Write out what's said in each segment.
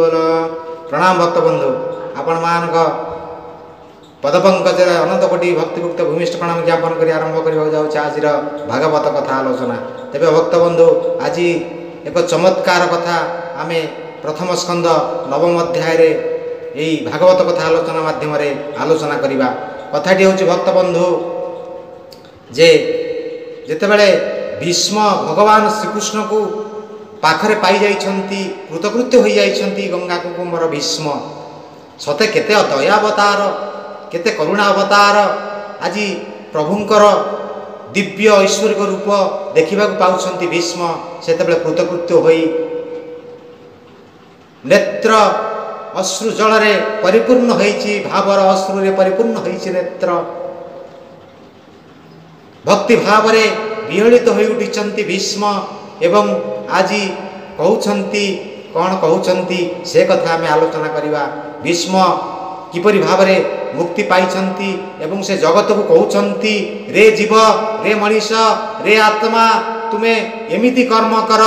बोल। प्रणाम भक्त बंधु आपण मान पदपंकज अनंत कोटि भक्तिभुक्त भूमिष्ठ प्रणाम ज्ञापन कर आरंभ करने आज भागवत कथा आलोचना। तेरे भक्त बंधु आज एक चमत्कार कथा आम प्रथम स्कंद नवम अध्याय यही भागवत कथा आलोचना माध्यम आलोचना करवा। कथाटी हूँ भक्त बंधु जे जितेबले भीष्म भगवान श्रीकृष्ण को पाखरे पाई जाइछंती कृतकृत्य हो जाइछंती गंगा कुकुम्बर भीष्म सते केते दयावतार केते करुणा अवतार आज प्रभुंकर दिव्य ऐश्वर्य रूप देखा पाउछंती भीष्म सेतेबेले कृतकृत्य होई नेत्र अश्रु जल रे परिपूर्ण होईची भावर अश्रु रे परिपूर्ण होईची नेत्र भक्ति भाव रे विहलित होई उठिचंती भीष्म एवं आज कहउछंती कौन कहउछंती से कथा आम आलोचना करवा। भीष्म किपरि भाव रे मुक्ति पाइछंती एवं से जगत को कहउछंती रे जीव रे मनीष रे आत्मा तुमे एमिति कर्म कर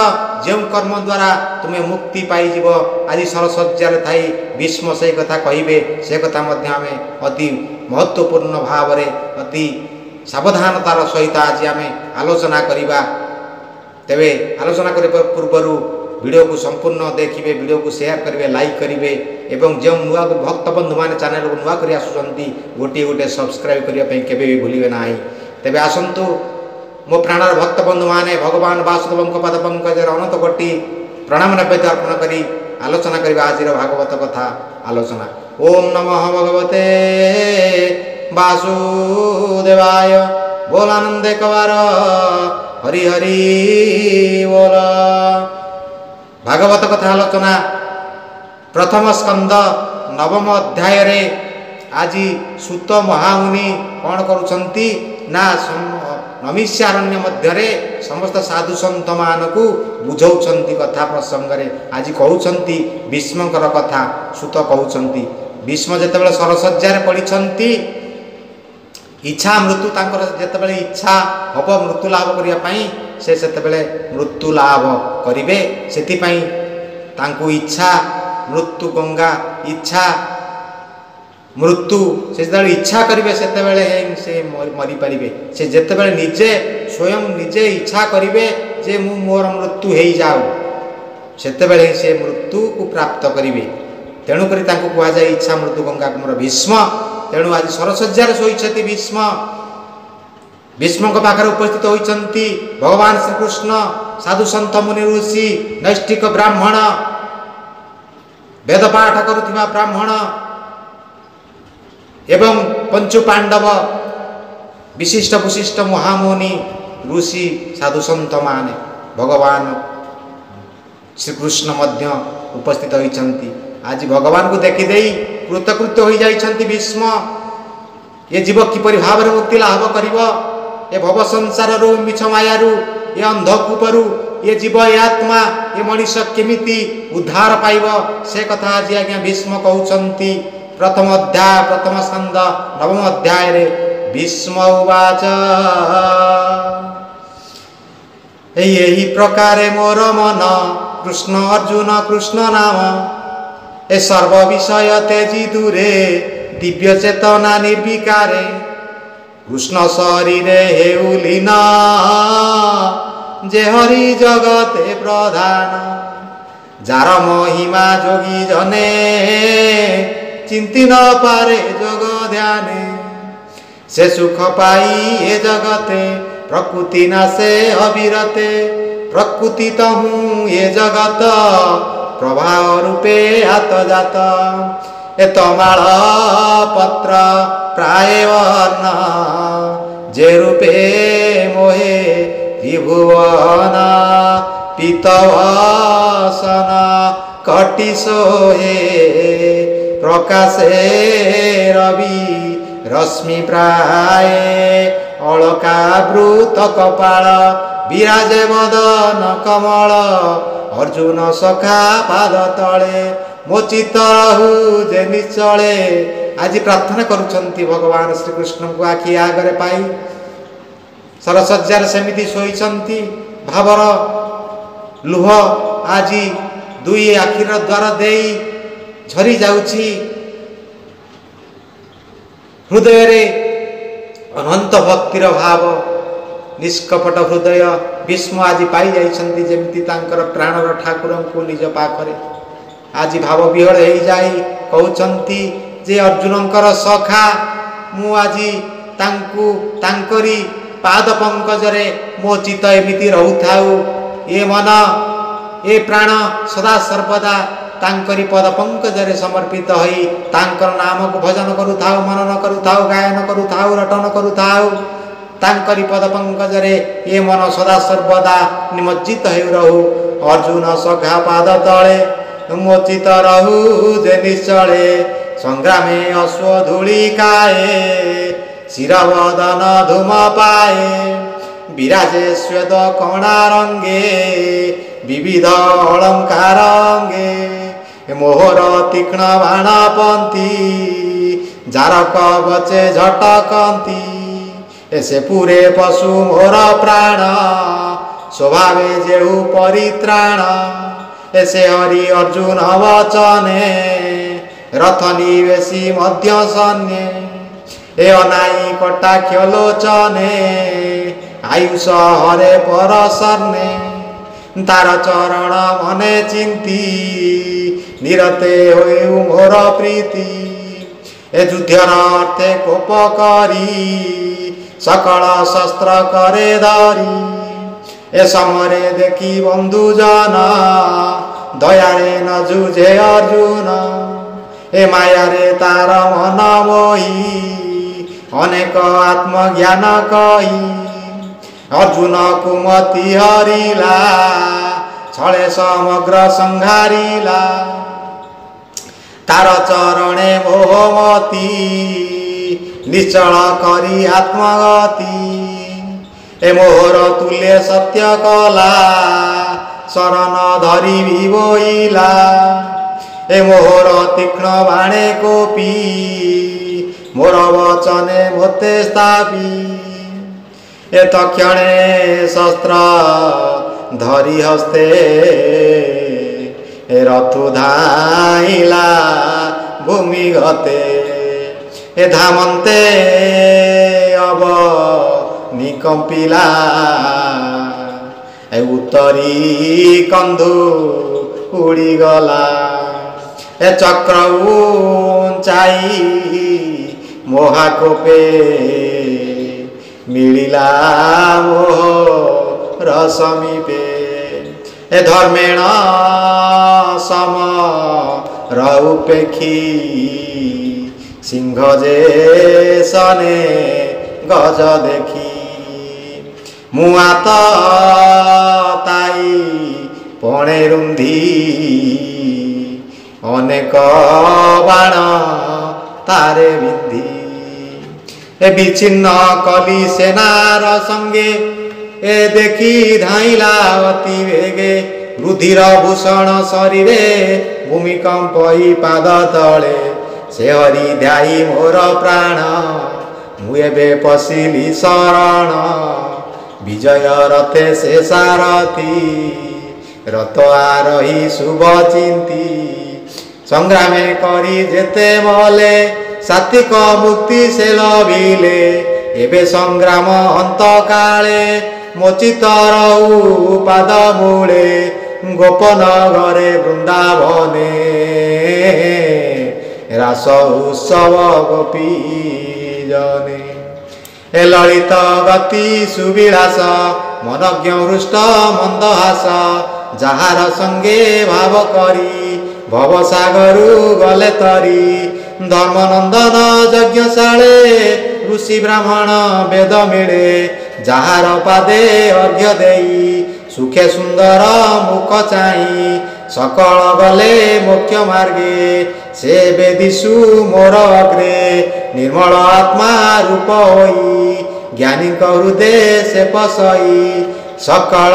जो कर्म द्वारा तुमे मुक्ति पाई जीव। आज सरसज्जार थाई भीष्म से कथा कहिबे से कथा मध्य आम अति महत्वपूर्ण भाव रे अति सावधानतार सहित आज आम आलोचना करवा। तेबे आलोचना करने पूर्वर वीडियो को संपूर्ण देखिए, वीडियो को शेयर करेंगे, लाइक करेंगे एवं जो नुआ भक्त बंधु मैंने चैनल को नुआ कर आसुँच गोटे गोटे सब्सक्राइब करने केवे भी भूलिए ना। तेबे आसतु मो प्राणर भक्त बंधु मैंने भगवान वासुदेव पद पंकज अनंत कोटि प्रणाम नैवेद्य अर्पण कर आलोचना करवा। आज भागवत कथा आलोचना। ओम नमः भगवते वासुदेवाय। बोल आनंद कवार हरि हरि बोल। भागवत कथा आलोचना प्रथम स्कंद नवम अध्याय रे आज सूत महामुनि कौन करुछंती ना नमिष्यारण्य मध्य समस्त साधु संत मान को बुझौछंती कथा प्रसंग रे। आज कहउछंती भीष्मकर कथा सूत कहउछंती भीष्म जेतेबेले सरसज्जार पड़िछंती इच्छा मृत्यु तांकर जेतेबेले इच्छा हब मृत्यु लाभ करिया पई से सेतेबेले मृत्यु लाभ करिवे। सेति पई तांको इच्छा मृत्यु गंगा इच्छा मृत्यु से जेतेबेले इच्छा करिवे सेतेबेले से मरि परिवे। से जेतेबेले निजे स्वयं निजे इच्छा करिवे जे मु मोर मृत्यु हेई जाऊ सेतेबेले से मृत्यु को प्राप्त करिवे। तेणु करी तांको कुआ जाय इच्छा मृत्यु गंगा कुमार भीष्म। तेणु आज सरसज्जार शोइछति भीष्म। भीष्म पाखरे उपस्थित होइछंती भगवान श्रीकृष्ण साधु संत मुनि ऋषि नैष्ठिक ब्राह्मण वेद पाठ करुथिबा ब्राह्मण एवं पंचु पांडव विशिष्ट विशिष्ट महामुनि ऋषि साधु संत माने भगवान श्रीकृष्ण मध्य उपस्थित होइछंती। आज भगवान को देखी देई कृतकृत्य हो जाइछंती भीष्म। ये जीव किपरि भाव रे मुक्ति लाभ करिवो ये भव संसार रु मिछ माया रु ये अंधकूपरु ये जीव ये आत्मा ये मनीष केमिति उद्धार पाइब से कथा आज आज्ञा भीष्म कहउछंती। प्रथम अध्याय प्रथम स्कंद नवम अध्याय रे भीष्म उवाच यही प्रकारे मोर मन कृष्ण अर्जुन कृष्ण नाम ए सर्व विषय तेजी दूरे दिव्य चेतना निर्विकारे कृष्ण शरीरे हेउलीन जे हरि जगते प्रधान जार महिमा जोगी जने चिंती न पारे जग ध्याने से सुख पाई ए जगते प्रकृति नासे अविरते प्रकृति तहु ये जगत प्रभाव रूपे हाथ जात ए तमाल पत्र प्राय वर्ण जे रूपे मोहे त्रिभुवन पीतवसन कटि सोहे प्रकाशे रवि रश्मि प्राय अलकावृत कपाल विराजे वदन कमल अर्जुन सखा पाद तले मो चित्त रहु जे निश्चले। आज प्रार्थना करुछंती भगवान श्रीकृष्ण को आखि आगरे पाई सरसज्जार सेमिति शोइछंती भावर लुह आज दुई आखिर द्वार देई ଝରି ଯାଉଛି। ହୃଦୟରେ ଅନନ୍ତ ଭକ୍ତିର ଭାବ, ନିଷ୍କପଟ ହୃଦୟ ଭୀଷ୍ମ ଆଜି ପାଇଯାଇଛନ୍ତି ଯେମିତି ତାଙ୍କର ପ୍ରାଣର ଠାକୁରଙ୍କୁ ନିଜ ପାଖରେ। ଆଜି ଭାବ ବିହଳ ହେଇଯାଇ କହୁଛନ୍ତି ଯେ ଅର୍ଜୁନଙ୍କର ସଖା ମୁଁ ଆଜି ତାଙ୍କୁ ତାଙ୍କରି ପାଦ ପଙ୍କଜରେ ମୋ ଚିତ୍ତ ଏମିତି ରହୁଥାଉ, ଏ ମନ ଏ ପ୍ରାଣ ସଦା ସର୍ବଦା ତାଙ୍କରି ପଦ ପଙ୍କଜରେ ସମର୍ପିତ ହୋଇ ତାଙ୍କର ନାମକୁ ଭଜନ କରୁଥାଉ, ମନନ କରୁଥାଉ, ଗାୟନ କରୁଥାଉ, ରଟନ କରୁଥାଉ। ତାଙ୍କରି ପଦ ପଙ୍କଜରେ ଏ ମନ ସଦା ସର୍ବଦା ନିମଜ୍ଜିତ ହେଇ ରହୁ। ଅର୍ଜୁନ ସଖା ପାଦ ତଳେ ମୋ ଚିତ୍ତ ରହୁ ଯେ ନିଶ୍ଚଳେ, ସଂଗ୍ରାମେ ଅଶ୍ଵ ଧୂଳି କାଏ, ଶିରବଦନ ଧୂମ ପାଏ, ବିରାଜେ ଶ୍ଵେତ କଣା ରଙ୍ଗେ, ବିବିଧ ଅଳଙ୍କାର ଅଙ୍ଗେ, ମୋହର ତୀକ୍ଷ୍ଣ ବାଣ ପନ୍ତି, ଜାରକ ବଚେ ଝଟକନ୍ତି, ସେ ପୁରେ ପଶୁ ମୋର ପ୍ରାଣ, ସ୍ୱଭାବେ ଯେହୁ ପରିତ୍ରାଣ, ସେ ହରି ଅର୍ଜୁନ ବଚନେ, ରଥ ନିବେଶୀ ମଧ୍ୟ ସନ୍ନେ, ଏ ଅନାଇ କଟାକ୍ଷ ଲୋଚନେ, ଆୟୁଷ ହରେ ପରସର୍ନେ, ତାର ଚରଣ ମନେ ଚିନ୍ତି, ନିରତେ ହେଉ ମୋର ପ୍ରୀତି, ଏ ଯୁଦ୍ଧର ଅର୍ଥେ କୋପ କରି, ସକଳ ଶସ୍ତ୍ର करे ଧରି, ଏ ସମୟରେ ଦେଖି ବନ୍ଧୁ ଜନ, ଦୟାରେ ନ ଯୁଝେ ଅର୍ଜୁନ, ଏ ମାୟାରେ ତାର ମନ ମୋହି, ଅନେକ ଆତ୍ମଜ୍ଞାନ କହି, ଅର୍ଜୁନ କୁମତି ହରିଲା, ଛଳେ ସମଗ୍ର ସଂହାରିଲା, ତାର ଚରଣେ ମୋହମତି, ନିଶ୍ଚଳ କରି ଆତ୍ମଗତି, ଏ ମୋହର ତୁଲ୍ୟ ସତ୍ୟ କଲା, ଶରଣ ଧରିବି ବୋଇଲା, ଏ ମୋହର ତୀକ୍ଷ୍ଣ ବାଣେ କୋପି, ମୋର ବଚନେ ମୋତେ ସ୍ଥାପି, ଏ ତକ୍ଷଣେ ଶସ୍ତ୍ର ଧରି ହସ୍ତେ, ଏ ରଥୁ ଧାଇଲା ଭୂମି ଗତେ, ଏ ଧାମନ୍ତେ ଅବ ନିକମ୍ପିଲା, ଏ ଉତ୍ତରୀ କନ୍ଧୁ ଉଡ଼ିଗଲା, ଏ ଚକ୍ର ଉଞ୍ଚାଇ ମହାକୋପେ, ମିଳିଲା ମୋହର ସମୀପେ, ଏ ଧର୍ମେଣ ସମ ରଉପେକ୍ଷୀ, ସିଂହ ଯେ ସନେ ଗଜ ଦେଖି, ମୁଆତ ତାଇ ପଣେ ରୁନ୍ଧି, ଅନେକ ବାଣ ତାରେ ବିନ୍ଧି, ଏ ବିଚ୍ଛିନ୍ନ କଲି ସେନାର ସଙ୍ଗେ, ଏ ଦେଖି ଧାଇଲା ଅତି ବେগে, ରୁଧିର ଭୂଷଣ ଶରୀରେ ଭୂମିକମ୍ପଇ ପାଦ ତଳେ, ସେ ହରି ଧ୍ୟାଇ ମୋର ପ୍ରାଣ, ମୁଁ ଏବେ ପଶିଲି ଶରଣ, ବିଜୟ ରଥେ ସେ ସାରଥି, ରଥ ଆରୋହୀ ଶୁଭ ଚିନ୍ତି, ସଂଗ୍ରାମେ କରି ଯେତେ ମଲେ, ସାତ୍ୱିକ ମୁକ୍ତି ସେ ଲଭିଲେ, ଏବେ ସଂଗ୍ରାମ ଅନ୍ତ କାଳେ, ମୋ ଚିତ୍ତ ରହୁ ପାଦ ମୂଳେ, ଗୋପନଗରେ ବୃନ୍ଦାବନେ, ରାସ ଉତ୍ସବ ଗୋପୀ ଜନେ, ଏ ଲଳିତ ଗତି ସୁବିଳାସ, ମନଜ୍ଞ ହୃଷ୍ଟ ମନ୍ଦହାସ, ଯାହାର ସଙ୍ଗେ ଭାବ କରି, ଭବସାଗରୁ ଗଲେ ତରି, ଧର୍ମନନ୍ଦନ ଯଜ୍ଞଶାଳେ, ଋଷି ବ୍ରାହ୍ମଣ ବେଦ ମିଳେ, ଯାହାର ପାଦେ ଅର୍ଘ୍ୟ ଦେଇ, ସୁଖେ ସୁନ୍ଦର ମୁଖ ଚାହିଁ, ସକଳ ଗଲେ ମୋକ୍ଷ ମାର୍ଗେ, ସେ ବେଦିଷୁ ମୋର ଅଗ୍ରେ, ନିର୍ମଳ ଆତ୍ମା ରୂପ ହୋଇ, ଜ୍ଞାନୀଙ୍କ ହୃଦେ ସେ ପଶଇ, ସକଳ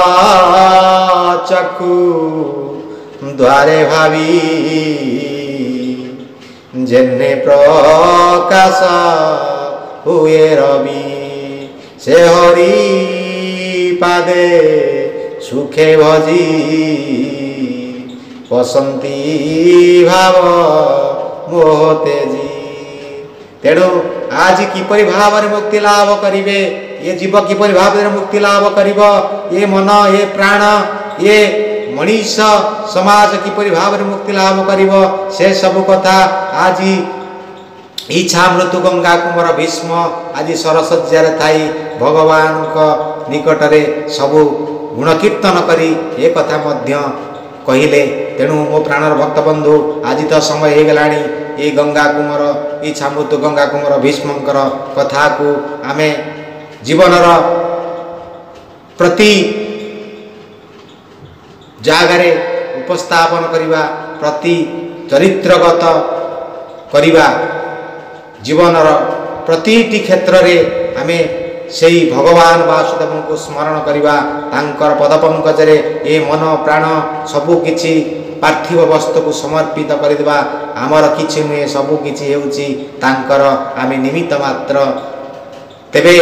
ଚକ୍ଷୁ ଦ୍ୱାରେ ଭାବି, ଯେହ୍ନେ ପ୍ରକାଶ ହୁଏ ରବି, ସେ ହରି ପାଦେ ସୁଖେ ଭଜି, ବସନ୍ତି ଭାବ ମୋହ ତେଜି। ତେଣୁ ଆଜି କିପରି ଭାବରେ ମୁକ୍ତି ଲାଭ କରିବେ, ଏ ଜୀବ କିପରି ଭାବରେ ମୁକ୍ତି ଲାଭ କରିବ, ଏ ମନ, ଏ ପ୍ରାଣ, ଏ ମଣିଷ ସମାଜ କିପରି ଭାବରେ ମୁକ୍ତି ଲାଭ କରିବ, ସେ ସବୁ କଥା ଆଜି ଇଚ୍ଛା ମୃତ୍ୟୁ ଗଙ୍ଗା କୁମର ଭୀଷ୍ମ ଆଜି ସରଶଯ୍ୟାରେ ଥାଇ ଭଗବାନଙ୍କ ନିକଟରେ ସବୁ ଗୁଣକୀର୍ତ୍ତନ କରି ଏ କଥା ମଧ୍ୟ କହିଲେ। ତେଣୁ ମୋ ପ୍ରାଣର ଭକ୍ତ ବନ୍ଧୁ, ଆଜି ତ ସମୟ ହେଇଗଲାଣି ଏ ଗଙ୍ଗା କୁମର, ଇଚ୍ଛା ମୃତ୍ୟୁ ଗଙ୍ଗା କୁମର ଭୀଷ୍ମଙ୍କର କଥାକୁ ଆମେ ଜୀବନର ପ୍ରତି ଜାଗାରେ ଉପସ୍ଥାପନ କରିବା, ପ୍ରତି ଚରିତ୍ରଗତ କରିବା, ଜୀବନର ପ୍ରତିଟି କ୍ଷେତ୍ରରେ ଆମେ ସେହି ଭଗବାନ ବାସୁଦେବଙ୍କୁ ସ୍ମରଣ କରିବା, ତାଙ୍କର ପଦପଙ୍କଜରେ ଏ ମନ ପ୍ରାଣ ସବୁ କିଛି ପାର୍ଥିବ ବସ୍ତୁକୁ ସମର୍ପିତ କରିଦେବା। ଆମର କିଛି ନୁହେଁ, ସବୁ କିଛି ହେଉଛି ତାଙ୍କର, ଆମେ ନିମିତ୍ତ ମାତ୍ର। ତେବେ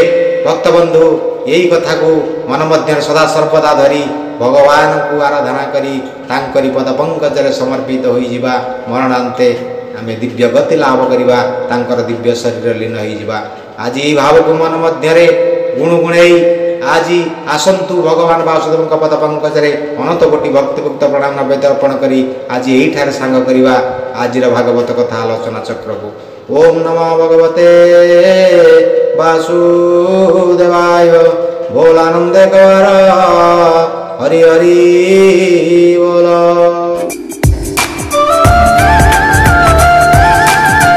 ଭକ୍ତବନ୍ଧୁ, ଏହି କଥାକୁ ମନ ମଧ୍ୟରେ ସଦା ସର୍ବଦା ଧରି ଭଗବାନଙ୍କୁ ଆରାଧନା କରି ତାଙ୍କରି ପଦପଙ୍କଜରେ ସମର୍ପିତ ହୋଇଯିବା। ମରଣାନ୍ତେ ଆମେ ଦିବ୍ୟ ଗତି ଲାଭ କରିବା, ତାଙ୍କର ଦିବ୍ୟ ଶରୀର ଲୀନ ହୋଇଯିବା। ଆଜି ଏହି ଭାବକୁ ମନ ମଧ୍ୟରେ ଗୁଣୁଗୁଣେଇ ଆଜି ଆସନ୍ତୁ ଭଗବାନ ବାସୁଦେବଙ୍କ ପଦପଙ୍କଜରେ ଅନନ୍ତ କୋଟି ଭକ୍ତିଭୁକ୍ତ ପ୍ରଣାମ ନୈବେଦ୍ୟ ଅର୍ପଣ କରି ଆଜି ଏଇଠାରେ ସାଙ୍ଗ କରିବା ଆଜିର ଭାଗବତ କଥା ଆଲୋଚନା ଚକ୍ରକୁ। ଓମ୍ ନମୋ ଭଗବତେ ବାସୁଦେବାୟ। ବୋଲ ଆନନ୍ଦ କର ହରି ହରି ବୋଲ।